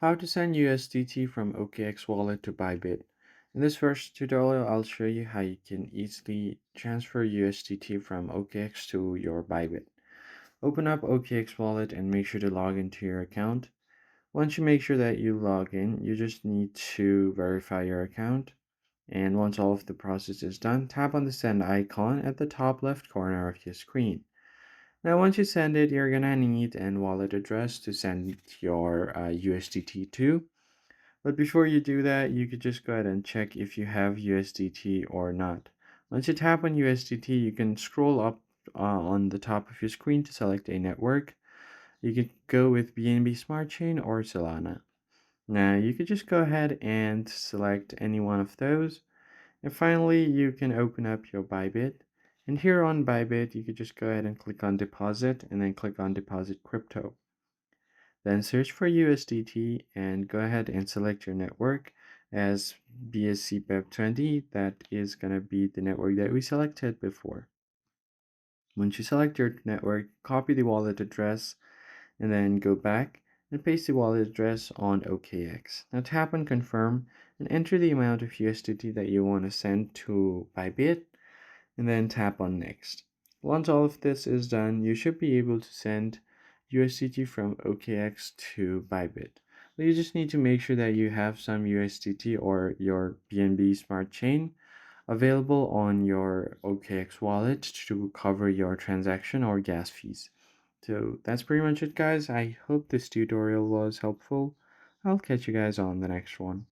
How to send USDT from OKX Wallet to Bybit. In this first tutorial, I'll show you how you can easily transfer USDT from OKX to your Bybit. Open up OKX Wallet and make sure to log into your account. Once you make sure that you log in, you just need to verify your account. And once all of the process is done, tap on the send icon at the top left corner of your screen. Now, once you send it, you're gonna need an wallet address to send your USDT to. But before you do that, you could just go ahead and check if you have USDT or not. Once you tap on USDT, you can scroll up on the top of your screen to select a network. You could go with BNB Smart Chain or Solana. Now, you could just go ahead and select any one of those. And finally, you can open up your Bybit. And here on Bybit, you could just go ahead and click on deposit and then click on deposit crypto. Then search for USDT and go ahead and select your network as BSC BEP20. That is going to be the network that we selected before. Once you select your network, copy the wallet address and then go back and paste the wallet address on OKX. Now tap on confirm and enter the amount of USDT that you want to send to Bybit and then tap on next. Once all of this is done, you should be able to send USDT from OKX to Bybit. But you just need to make sure that you have some USDT or your BNB Smart Chain available on your OKX wallet to cover your transaction or gas fees. So that's pretty much it, guys. I hope this tutorial was helpful. I'll catch you guys on the next one.